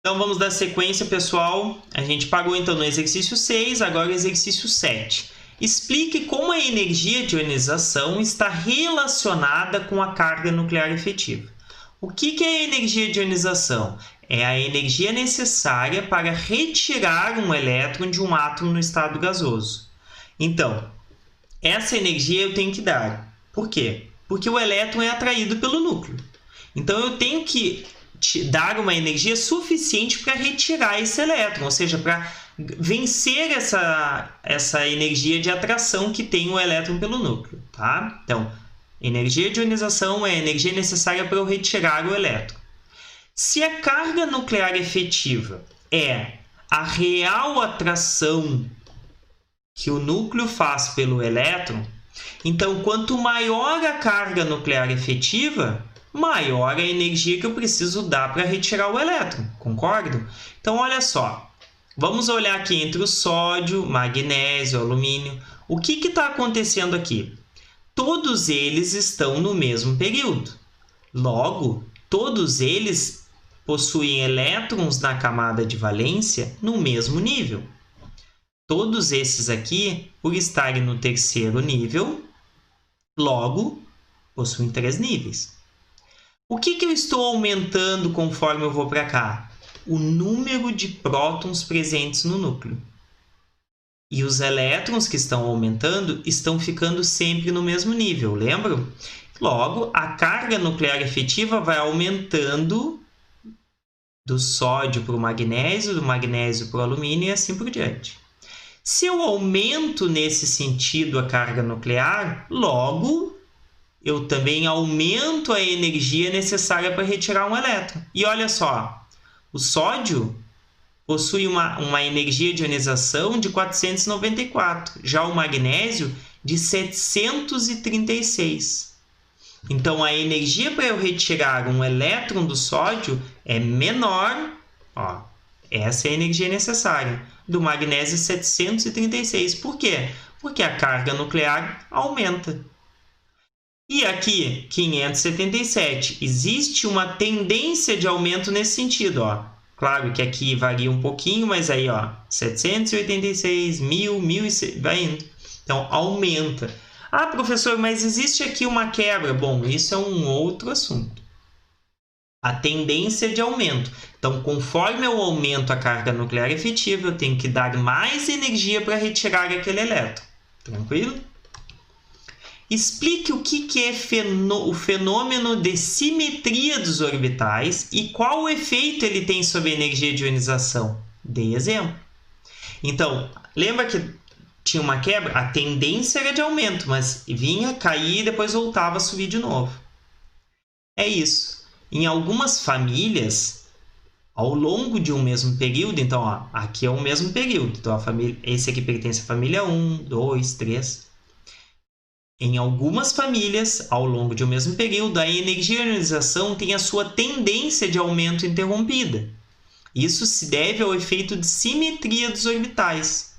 Então, vamos dar sequência, pessoal. A gente parou, então, no exercício 6, agora o exercício 7. Explique como a energia de ionização está relacionada com a carga nuclear efetiva. O que é a energia de ionização? É a energia necessária para retirar um elétron de um átomo no estado gasoso. Então, essa energia eu tenho que dar. Por quê? Porque o elétron é atraído pelo núcleo. Então, eu tenho que dar uma energia suficiente para retirar esse elétron, ou seja, para vencer essa energia de atração que tem o elétron pelo núcleo. Tá? Então, energia de ionização é a energia necessária para eu retirar o elétron. Se a carga nuclear efetiva é a real atração que o núcleo faz pelo elétron, então, quanto maior a carga nuclear efetiva, maior a energia que eu preciso dar para retirar o elétron, concordo? Então, olha só, vamos olhar aqui entre o sódio, magnésio, alumínio. O que está acontecendo aqui? Todos eles estão no mesmo período. Logo, todos eles possuem elétrons na camada de valência no mesmo nível. Todos esses aqui, por estarem no terceiro nível, logo, possuem 3 níveis. O que eu estou aumentando conforme eu vou para cá? O número de prótons presentes no núcleo. E os elétrons que estão aumentando estão ficando sempre no mesmo nível, lembram? Logo, a carga nuclear efetiva vai aumentando do sódio para o magnésio, do magnésio para o alumínio e assim por diante. Se eu aumento nesse sentido a carga nuclear, logo eu também aumento a energia necessária para retirar um elétron. E olha só, o sódio possui uma energia de ionização de 494, já o magnésio de 736. Então, a energia para eu retirar um elétron do sódio é menor, ó, essa é a energia necessária, do magnésio 736. Por quê? Porque a carga nuclear aumenta. E aqui, 577, existe uma tendência de aumento nesse sentido, ó. Claro que aqui varia um pouquinho, mas aí, ó, 786, 1000, 1000, vai indo. Então, aumenta. Ah, professor, mas existe aqui uma quebra. Bom, isso é um outro assunto. A tendência de aumento. Então, conforme eu aumento a carga nuclear efetiva, eu tenho que dar mais energia para retirar aquele elétron. Tranquilo? Explique o que é o fenômeno de simetria dos orbitais e qual o efeito ele tem sobre a energia de ionização. Dê exemplo. Então, lembra que tinha uma quebra? A tendência era de aumento, mas vinha, caía e depois voltava a subir de novo. É isso. Em algumas famílias, ao longo de um mesmo período, então, ó, aqui é o mesmo período. Então, esse aqui pertence à família 1, 2, 3. Em algumas famílias, ao longo de um mesmo período, a energia de ionização tem a sua tendência de aumento interrompida. Isso se deve ao efeito de simetria dos orbitais.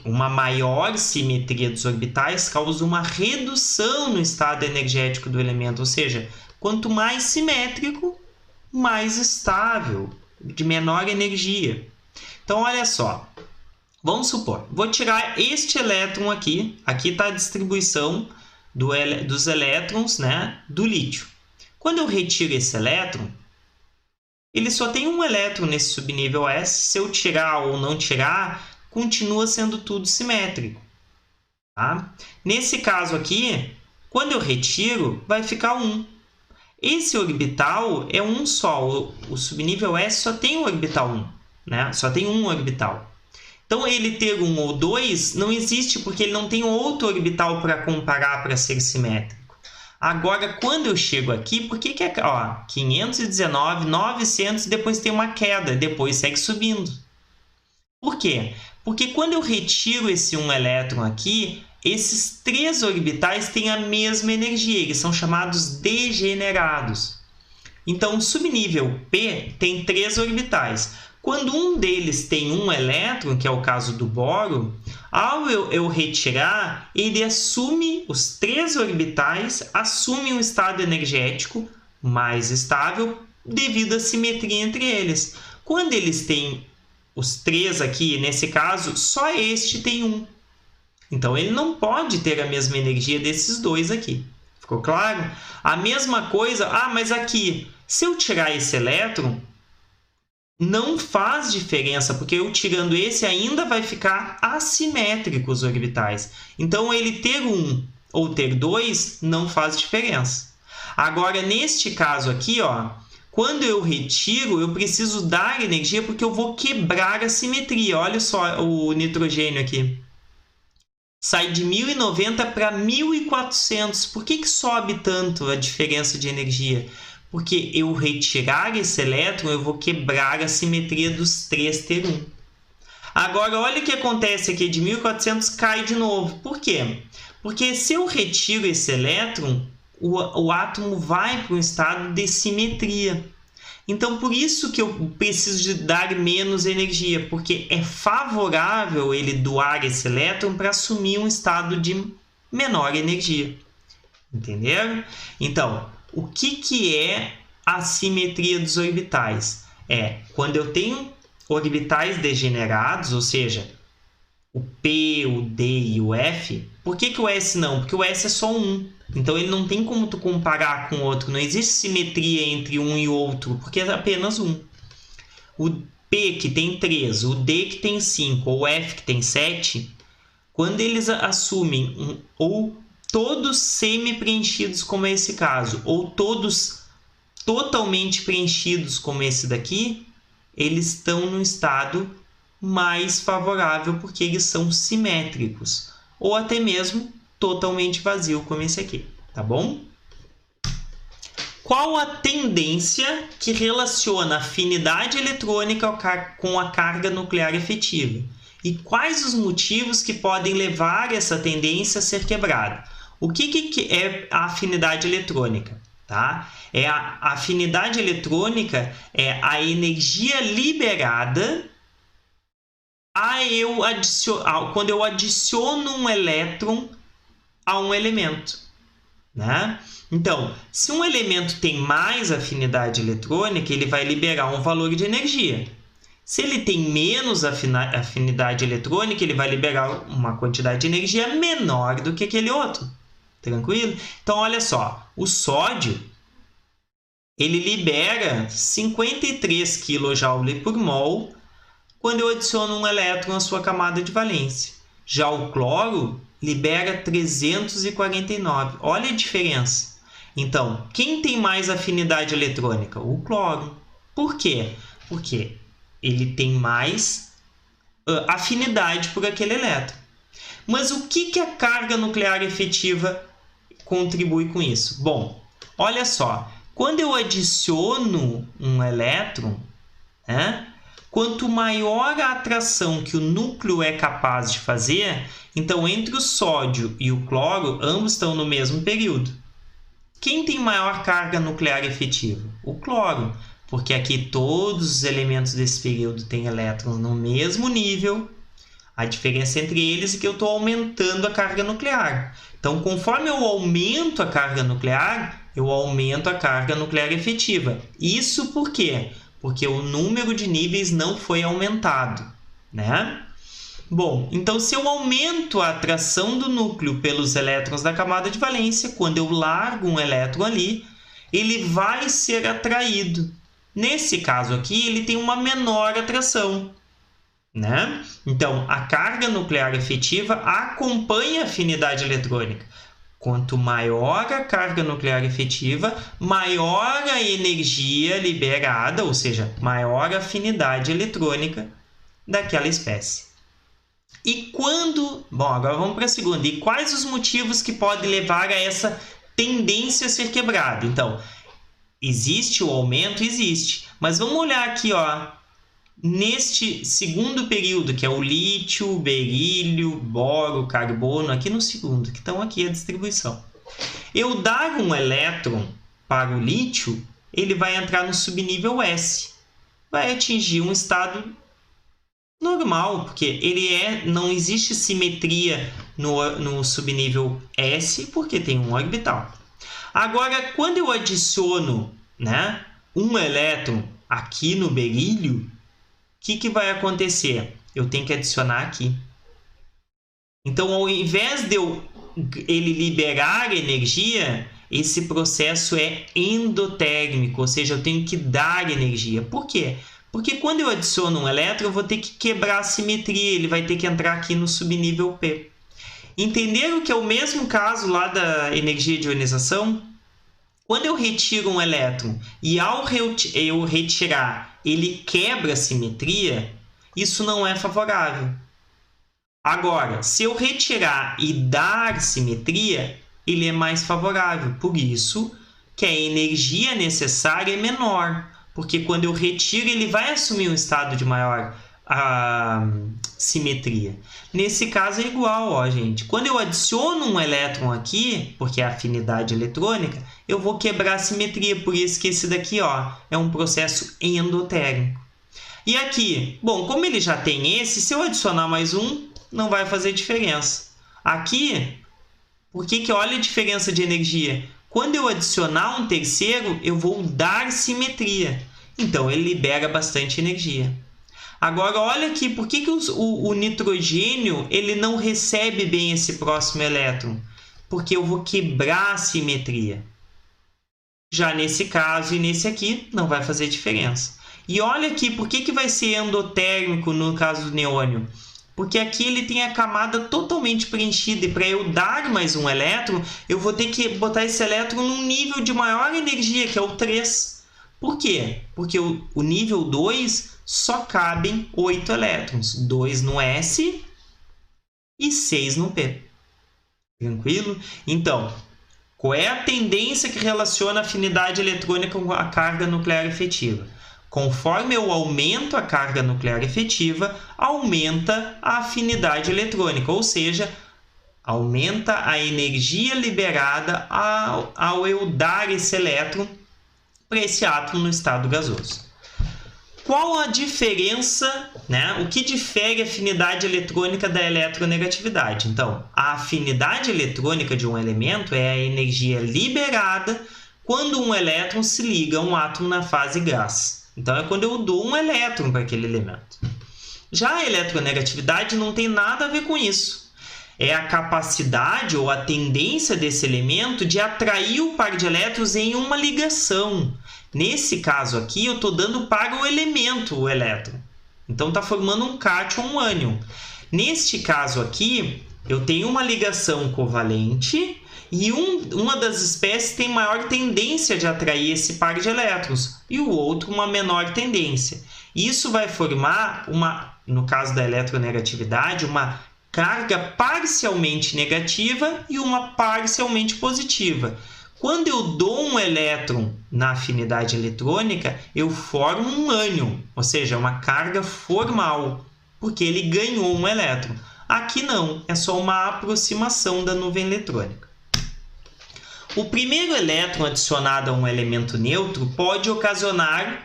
Uma maior simetria dos orbitais causa uma redução no estado energético do elemento, ou seja, quanto mais simétrico, mais estável, de menor energia. Então, olha só. Vamos supor, vou tirar este elétron aqui. Aqui está a distribuição dos elétrons, né, do lítio. Quando eu retiro esse elétron, ele só tem um elétron nesse subnível S. Se eu tirar ou não tirar, continua sendo tudo simétrico. Tá? Nesse caso aqui, quando eu retiro, vai ficar 1. Esse orbital é um só. O subnível S só tem o orbital 1. Né? Só tem um orbital. Então, ele ter 1 ou 2 não existe porque ele não tem outro orbital para comparar para ser simétrico. Agora, quando eu chego aqui, por que é 519, 900 e depois tem uma queda, depois segue subindo? Por quê? Porque quando eu retiro esse 1 elétron aqui, esses 3 orbitais têm a mesma energia, eles são chamados degenerados. Então, o subnível P tem 3 orbitais. Quando um deles tem 1 elétron, que é o caso do boro, ao eu retirar, ele assume, os 3 orbitais assumem um estado energético mais estável devido à simetria entre eles. Quando eles têm os 3 aqui, nesse caso, só este tem 1. Então, ele não pode ter a mesma energia desses dois aqui. Ficou claro? A mesma coisa... mas aqui, se eu tirar esse elétron, não faz diferença, porque eu tirando esse ainda vai ficar assimétrico os orbitais. Então, ele ter 1 ou ter 2 não faz diferença. Agora, neste caso aqui, quando eu retiro, eu preciso dar energia porque eu vou quebrar a simetria. Olha só o nitrogênio aqui. Sai de 1090 para 1400. Por que sobe tanto a diferença de energia? Porque eu retirar esse elétron, eu vou quebrar a simetria dos 3 ter 1. Agora, olha o que acontece aqui. De 1400 cai de novo. Por quê? Porque se eu retiro esse elétron, o átomo vai para um estado de simetria. Então, por isso que eu preciso de dar menos energia, porque é favorável ele doar esse elétron para assumir um estado de menor energia. Entenderam? Então, o que é a simetria dos orbitais? É quando eu tenho orbitais degenerados, ou seja, o P, o D e o F. Por que o S não? Porque o S é só 1. Então, ele não tem como tu comparar com o outro. Não existe simetria entre um e outro, porque é apenas 1. O P, que tem 3, o D, que tem 5, ou o F, que tem 7, quando eles assumem ou todos semi-preenchidos, como é esse caso, ou todos totalmente preenchidos, como esse daqui, eles estão no estado mais favorável, porque eles são simétricos. Ou até mesmo totalmente vazio, como esse aqui, tá bom? Qual a tendência que relaciona a afinidade eletrônica com a carga nuclear efetiva? E quais os motivos que podem levar essa tendência a ser quebrada? O que é a afinidade eletrônica? Tá? A afinidade eletrônica é a energia liberada quando eu adiciono um elétron a um elemento, né? Então, se um elemento tem mais afinidade eletrônica, ele vai liberar um valor de energia. Se ele tem menos afinidade eletrônica, ele vai liberar uma quantidade de energia menor do que aquele outro. Tranquilo? Então, olha só, o sódio, ele libera 53 kJ por mol quando eu adiciono um elétron à sua camada de valência. Já o cloro libera 349. Olha a diferença. Então, quem tem mais afinidade eletrônica? O cloro. Por quê? Porque ele tem mais afinidade por aquele elétron. Mas o que a carga nuclear efetiva contribui com isso? Bom, olha só. Quando eu adiciono um elétron, né? Quanto maior a atração que o núcleo é capaz de fazer, então entre o sódio e o cloro, ambos estão no mesmo período. Quem tem maior carga nuclear efetiva? O cloro, porque aqui todos os elementos desse período têm elétrons no mesmo nível. A diferença entre eles é que eu estou aumentando a carga nuclear. Então, conforme eu aumento a carga nuclear, eu aumento a carga nuclear efetiva. Isso por quê? Porque o número de níveis não foi aumentado, né? Bom, então se eu aumento a atração do núcleo pelos elétrons da camada de valência, quando eu largo um elétron ali, ele vai ser atraído. Nesse caso aqui, ele tem uma menor atração, né? Então, a carga nuclear efetiva acompanha a afinidade eletrônica. Quanto maior a carga nuclear efetiva, maior a energia liberada, ou seja, maior a afinidade eletrônica daquela espécie. E quando... Bom, agora vamos para a segunda. E quais os motivos que podem levar a essa tendência a ser quebrada? Então, existe o aumento? Existe. Mas vamos olhar aqui, ó, neste segundo período, que é o lítio, berílio, boro, carbono, aqui no segundo, que estão aqui a distribuição. Eu dar um elétron para o lítio, ele vai entrar no subnível S. Vai atingir um estado normal, porque não existe simetria no subnível S, porque tem um orbital. Agora, quando eu adiciono, né, um elétron aqui no berílio, o que vai acontecer? Eu tenho que adicionar aqui. Então, ao invés de ele liberar energia, esse processo é endotérmico, ou seja, eu tenho que dar energia. Por quê? Porque quando eu adiciono um elétron, eu vou ter que quebrar a simetria, ele vai ter que entrar aqui no subnível P. Entenderam que é o mesmo caso lá da energia de ionização? Quando eu retiro um elétron e ao eu retirar ele quebra a simetria, isso não é favorável. Agora, se eu retirar e dar simetria, ele é mais favorável. Por isso que a energia necessária é menor. Porque quando eu retiro, ele vai assumir um estado de maior simetria. Nesse caso é igual, ó, gente. Quando eu adiciono um elétron aqui, porque é afinidade eletrônica, eu vou quebrar a simetria. Por isso que esse daqui, ó, é um processo endotérmico. E aqui, bom, como ele já tem esse, se eu adicionar mais um, não vai fazer diferença. Aqui, por que olha a diferença de energia? Quando eu adicionar um terceiro, eu vou dar simetria. Então, ele libera bastante energia. Agora, olha aqui, por que o nitrogênio ele não recebe bem esse próximo elétron? Porque eu vou quebrar a simetria. Já nesse caso e nesse aqui, não vai fazer diferença. E olha aqui, por que vai ser endotérmico no caso do neônio? Porque aqui ele tem a camada totalmente preenchida e para eu dar mais um elétron, eu vou ter que botar esse elétron num nível de maior energia, que é o 3. Por quê? Porque o nível 2 só cabem 8 elétrons. 2 no S e 6 no P. Tranquilo? Então, qual é a tendência que relaciona a afinidade eletrônica com a carga nuclear efetiva? Conforme eu aumento a carga nuclear efetiva, aumenta a afinidade eletrônica, ou seja, aumenta a energia liberada ao eu dar esse elétron para esse átomo no estado gasoso. Qual a diferença, né? O que difere a afinidade eletrônica da eletronegatividade? Então, a afinidade eletrônica de um elemento é a energia liberada quando um elétron se liga a um átomo na fase gás. Então, é quando eu dou um elétron para aquele elemento. Já a eletronegatividade não tem nada a ver com isso. É a capacidade ou a tendência desse elemento de atrair o par de elétrons em uma ligação. Nesse caso aqui, eu estou dando para o elemento o elétron. Então, está formando um cátion, um ânion. Neste caso aqui, eu tenho uma ligação covalente e uma das espécies tem maior tendência de atrair esse par de elétrons e o outro uma menor tendência. Isso vai formar, no caso da eletronegatividade, uma carga parcialmente negativa e uma parcialmente positiva. Quando eu dou um elétron na afinidade eletrônica, eu formo um ânion, ou seja, uma carga formal, porque ele ganhou um elétron. Aqui não, é só uma aproximação da nuvem eletrônica. O primeiro elétron adicionado a um elemento neutro pode ocasionar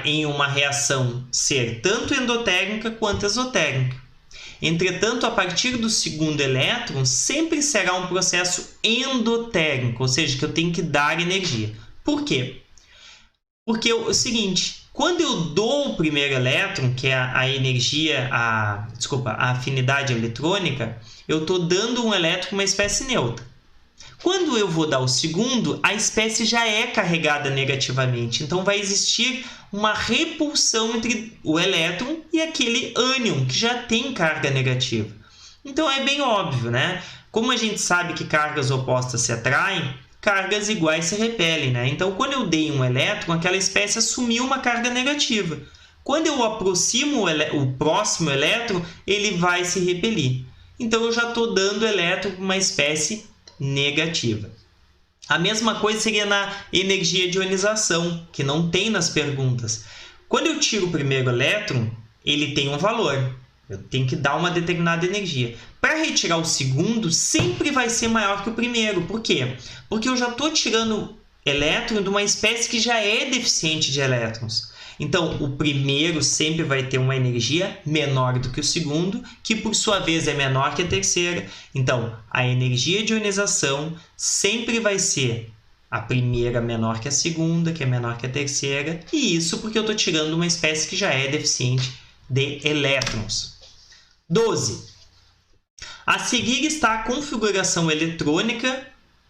em uma reação ser tanto endotérmica quanto exotérmica. Entretanto, a partir do segundo elétron, sempre será um processo endotérmico, ou seja, que eu tenho que dar energia. Por quê? Porque é o seguinte, quando eu dou o primeiro elétron, que é a afinidade eletrônica, eu estou dando um elétron com uma espécie neutra. Quando eu vou dar o segundo, a espécie já é carregada negativamente. Então, vai existir uma repulsão entre o elétron e aquele ânion, que já tem carga negativa. Então, é bem óbvio, né? Como a gente sabe que cargas opostas se atraem, cargas iguais se repelem, né? Então, quando eu dei um elétron, aquela espécie assumiu uma carga negativa. Quando eu aproximo o próximo elétron, ele vai se repelir. Então, eu já estou dando elétron para uma espécie negativa. A mesma coisa seria na energia de ionização, que não tem nas perguntas. Quando eu tiro o primeiro elétron, ele tem um valor. Eu tenho que dar uma determinada energia. Para retirar o segundo, sempre vai ser maior que o primeiro. Por quê? Porque eu já estou tirando elétron de uma espécie que já é deficiente de elétrons. Então, o primeiro sempre vai ter uma energia menor do que o segundo, que por sua vez é menor que a terceira. Então, a energia de ionização sempre vai ser A primeira menor que a segunda, que é menor que a terceira. E isso porque eu estou tirando uma espécie que já é deficiente de elétrons. 12. A seguir está a configuração eletrônica,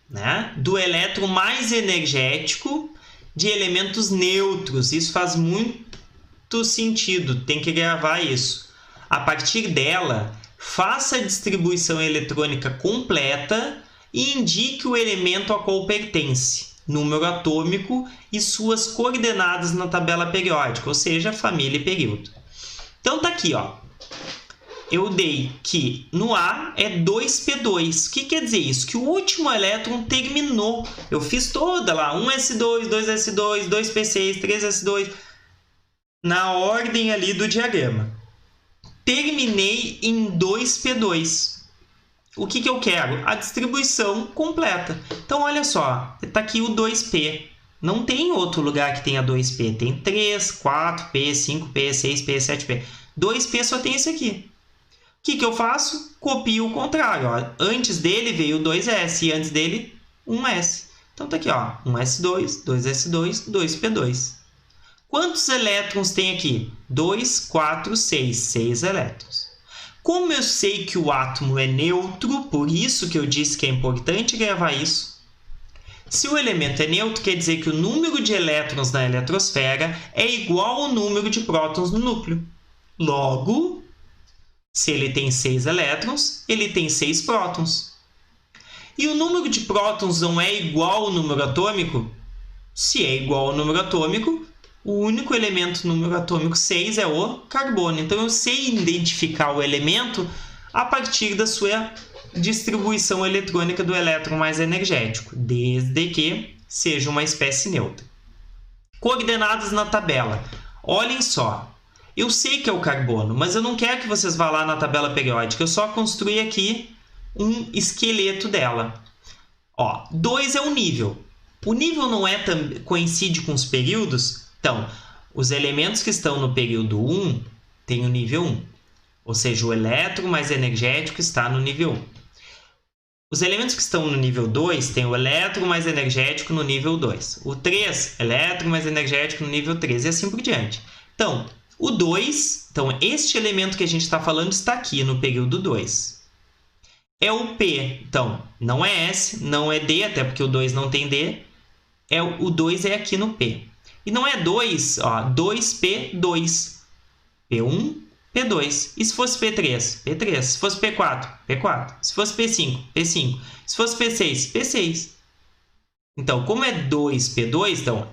né, do elétron mais energético de elementos neutros. Isso faz muito sentido, tem que gravar isso. A partir dela, faça a distribuição eletrônica completa e indique o elemento a qual pertence, número atômico e suas coordenadas na tabela periódica, ou seja, família e período. Então tá aqui, ó. Eu dei que no A é 2p2. O que quer dizer isso? Que o último elétron terminou. Eu fiz toda lá, 1s2, 2s2, 2p6, 3s2, na ordem ali do diagrama. Terminei em 2p2. O que eu quero? A distribuição completa. Então, olha só, está aqui o 2p. Não tem outro lugar que tenha 2p. Tem 3, 4p, 5p, 6p, 7p. 2p só tem esse aqui. O que eu faço? Copio o contrário. Ó. Antes dele veio 2s e antes dele 1s. Então está aqui, ó, 1s2, 2s2, 2p2. Quantos elétrons tem aqui? 2, 4, 6. 6 elétrons. Como eu sei que o átomo é neutro, por isso que eu disse que é importante gravar isso. Se o elemento é neutro, quer dizer que o número de elétrons na eletrosfera é igual ao número de prótons no núcleo. Logo, se ele tem 6 elétrons, ele tem 6 prótons. E o número de prótons não é igual ao número atômico? Se é igual ao número atômico, o único elemento número atômico 6 é o carbono. Então, eu sei identificar o elemento a partir da sua distribuição eletrônica do elétron mais energético, desde que seja uma espécie neutra. Coordenadas na tabela. Olhem só. Eu sei que é o carbono, mas eu não quero que vocês vá lá na tabela periódica. Eu só construí aqui um esqueleto dela. Ó, 2 é o nível. O nível não coincide com os períodos? Então, os elementos que estão no período 1 têm o nível 1. Ou seja, o elétron mais energético está no nível 1. Os elementos que estão no nível 2 têm o elétron mais energético no nível 2. O 3, elétron mais energético no nível 3 e assim por diante. Então, o 2, então este elemento que a gente está falando está aqui no período 2. É o P, então não é S, não é D, até porque o 2 não tem D. O 2 é aqui no P. E não é 2, ó, 2P2. P1, P2. E se fosse P3? P3. Se fosse P4? P4. Se fosse P5? P5. Se fosse P6? P6. Então, como é 2P2, então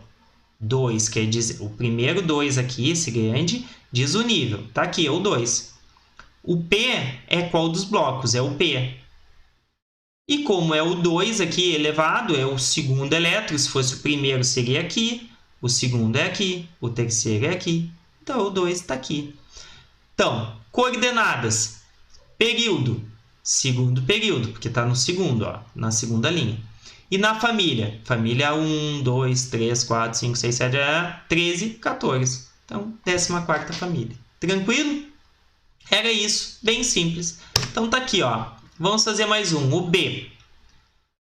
2 quer dizer, o primeiro 2 aqui, esse grande, diz o nível. Está aqui, é o 2. O P é qual dos blocos? É o P. E como é o 2 aqui elevado, é o segundo elétron. Se fosse o primeiro, seria aqui. O segundo é aqui. O terceiro é aqui. Então, o 2 está aqui. Então, coordenadas. Período. Segundo período, porque está no segundo, ó, na segunda linha. E na família? Família 1, 2, 3, 4, 5, 6, 7, 13, 14. Então, 14ª família. Tranquilo? Era isso. Bem simples. Então, tá aqui, ó. Vamos fazer mais um. O B.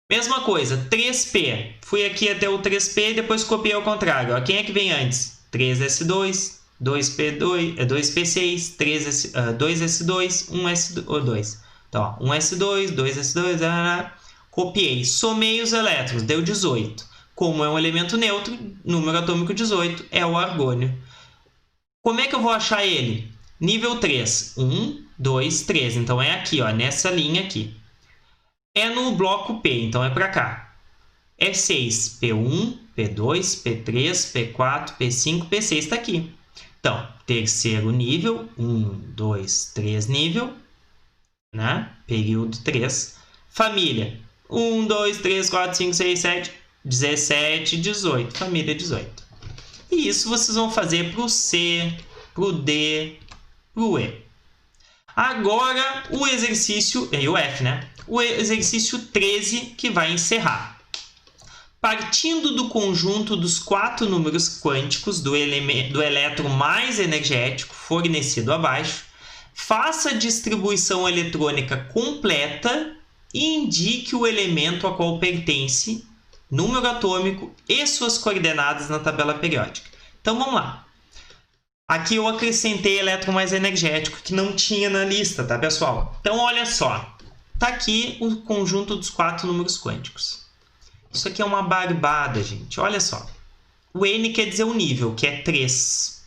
Mesma coisa. 3P. Fui aqui até o 3P e depois copiei ao contrário. Ó. Quem é que vem antes? 3S2, 2P2, 2P6, 2S2, 1S2. Então, ó, 1S2, 2S2, copiei, somei os elétrons, deu 18. Como é um elemento neutro, número atômico 18, é o argônio. Como é que eu vou achar ele? Nível 3, 1, 2, 3. Então, é aqui, ó, nessa linha aqui. É no bloco P, então é para cá. É 6, P1, P2, P3, P4, P5, P6, está aqui. Então, terceiro nível, 1, 2, 3 nível, né? Período 3. Família, 1, 2, 3, 4, 5, 6, 7, 17, 18. Família 18. E isso vocês vão fazer para o C, para o D, para o E. Agora, o exercício, e o F, né? O exercício 13 que vai encerrar. Partindo do conjunto dos 4 números quânticos do elétron mais energético fornecido abaixo, faça a distribuição eletrônica completa e indique o elemento a qual pertence, número atômico e suas coordenadas na tabela periódica. Então, vamos lá. Aqui eu acrescentei elétron mais energético, que não tinha na lista, tá, pessoal? Então, olha só. Tá aqui o conjunto dos 4 números quânticos. Isso aqui é uma barbada, gente. Olha só. O N quer dizer o nível, que é 3.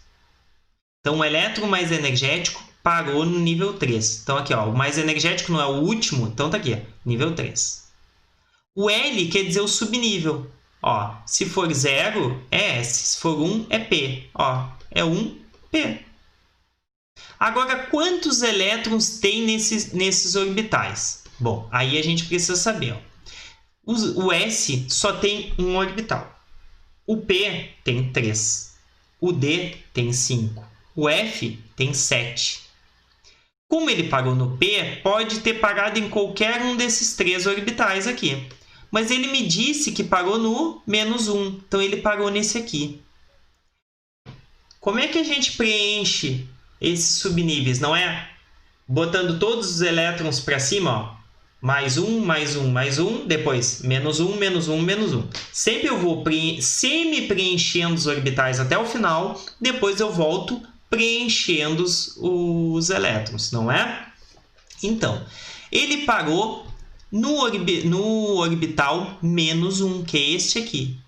Então, o elétron mais energético parou no nível 3. Então, aqui, ó, o mais energético não é o último, então tá aqui, ó, nível 3. O L quer dizer o subnível. Ó, se for 0, é S. Se for 1, é P. Ó, é 1P. Agora, quantos elétrons tem nesses orbitais? Bom, aí a gente precisa saber. Ó. O S só tem um orbital. O P tem 3. O D tem 5. O F tem 7. Como ele parou no P, pode ter parado em qualquer um desses 3 orbitais aqui. Mas ele me disse que parou no -1. Então, ele parou nesse aqui. Como é que a gente preenche esses subníveis? Não é botando todos os elétrons para cima, ó. Mais um, mais um, mais um. Depois, -1, -1, -1. Sempre eu vou semi-preenchendo os orbitais até o final. Depois eu volto preenchendo os elétrons, não é? Então, ele parou no orbital -1, que é este aqui.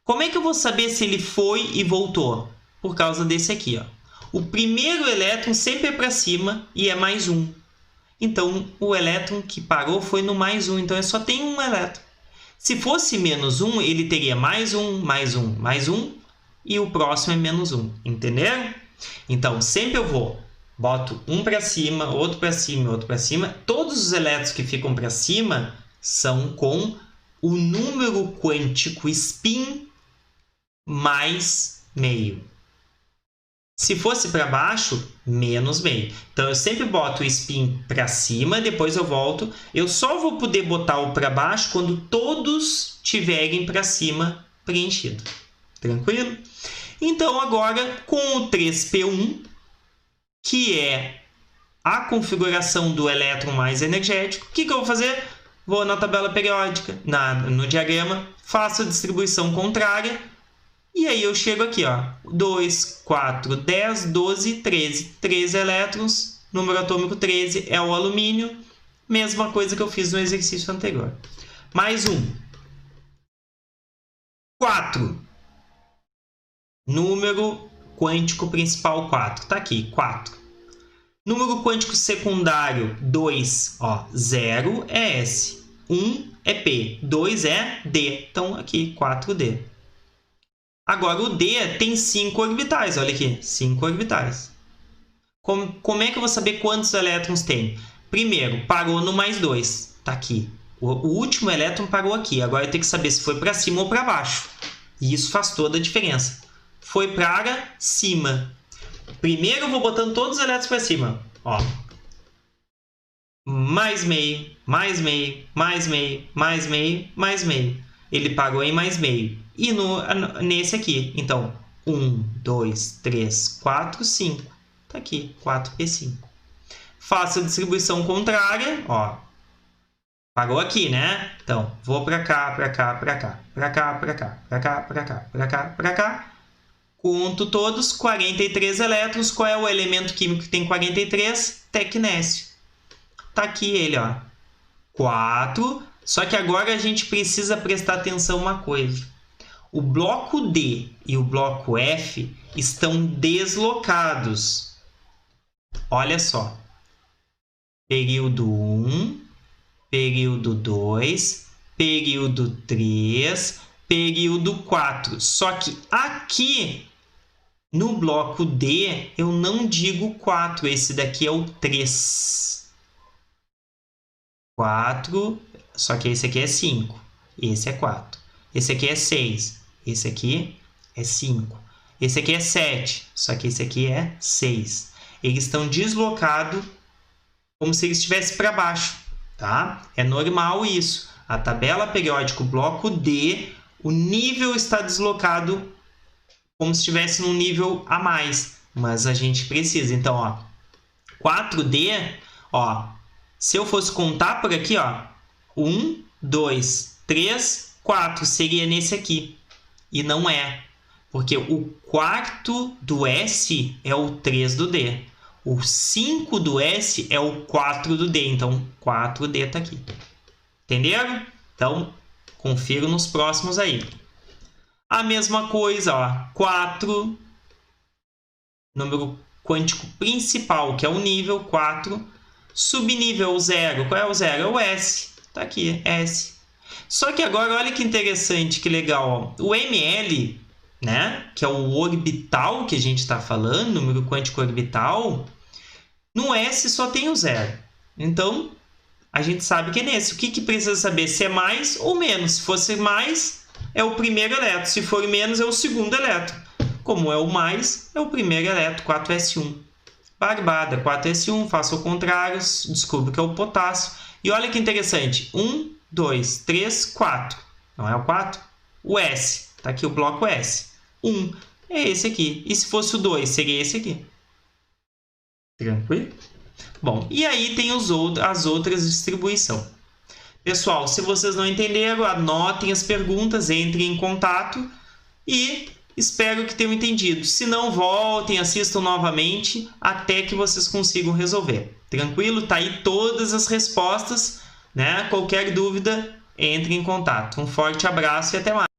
Como é que eu vou saber se ele foi e voltou? Por causa desse aqui, ó. O primeiro elétron sempre é para cima e é +1. Então, o elétron que parou foi no +1, então só tem um elétron. Se fosse -1, ele teria +1, +1, +1 e o próximo é -1, entenderam? Então, sempre eu boto um para cima, outro para cima, outro para cima. Todos os elétrons que ficam para cima são com o número quântico spin mais meio. Se fosse para baixo, menos meio. Então, eu sempre boto o spin para cima, depois eu volto. Eu só vou poder botar o para baixo quando todos tiverem para cima preenchido. Tranquilo? Então, agora, com o 3p1, que é a configuração do elétron mais energético, o que eu vou fazer? Vou na tabela periódica, no diagrama, faço a distribuição contrária, e aí eu chego aqui, ó, 2, 4, 10, 12, 13. 13 elétrons, número atômico 13 é o alumínio, mesma coisa que eu fiz no exercício anterior. Mais um. 4. Número quântico principal 4. Tá aqui, 4. Número quântico secundário 2, ó, 0 é S, 1 é P, 2 é D. Então, aqui, 4D. Agora, o D tem 5 orbitais. Olha aqui, 5 orbitais. Como é que eu vou saber quantos elétrons tem? Primeiro, parou no +2. Tá aqui. O último elétron parou aqui. Agora, eu tenho que saber se foi para cima ou para baixo. E isso faz toda a diferença. Foi para cima. Primeiro, eu vou botando todos os elétrons para cima. Ó. Mais meio, mais meio, mais meio, mais meio, mais meio. Ele parou em mais meio. E nesse aqui, então, 1, 2, 3, 4, 5. Tá aqui, 4p5. Faço a distribuição contrária, ó. Parou aqui, né? Então, vou para cá, para cá, para cá, para cá, para cá, para cá, para cá, para cá, para cá. Conto todos, 43 elétrons. Qual é o elemento químico que tem 43? Tecnésio. Tá aqui ele, ó. 4. Só que agora a gente precisa prestar atenção uma coisa. O bloco D e o bloco F estão deslocados. Olha só. Período 1, período 2, período 3, período 4. Só que aqui no bloco D eu não digo 4. Esse daqui é o 3. 4. Só que esse aqui é 5. Esse é 4. Esse aqui é 6. Esse aqui é 5. Esse aqui é 7. Só que esse aqui é 6. Eles estão deslocados como se eles estivessem para baixo. Tá? É normal isso. A tabela periódica, o bloco D, o nível está deslocado como se estivesse num nível a mais. Mas a gente precisa. Então, ó, 4D, ó, se eu fosse contar por aqui, ó, 1, 2, 3, 4 seria nesse aqui. E não é. Porque o quarto do S é o 3 do D. O 5 do S é o 4 do D. Então, 4D está aqui. Entenderam? Então, confiro nos próximos aí. A mesma coisa, ó. 4, número quântico principal, que é o nível 4. Subnível 0. Qual é o 0? É o S. Está aqui, S. Só que agora, olha que interessante, que legal. Ó. O ML, né, que é o orbital que a gente está falando, número quântico orbital, no S só tem o 0. Então, a gente sabe que é nesse. O que precisa saber? Se é mais ou menos. Se fosse mais, é o primeiro elétron. Se for menos, é o segundo elétron. Como é o mais, é o primeiro elétron, 4s1. Barbada, 4s1, faça o contrário, descubra que é o potássio. E olha que interessante, 1, 2, 3, 4. Não é o 4? O S, está aqui o bloco S. 1 é esse aqui. E se fosse o 2, seria esse aqui. Tranquilo? Bom, e aí tem as outras distribuições. Pessoal, se vocês não entenderam, anotem as perguntas, entrem em contato e espero que tenham entendido. Se não, voltem, assistam novamente até que vocês consigam resolver. Tranquilo? Tá aí todas as respostas, né? Qualquer dúvida, entre em contato. Um forte abraço e até mais.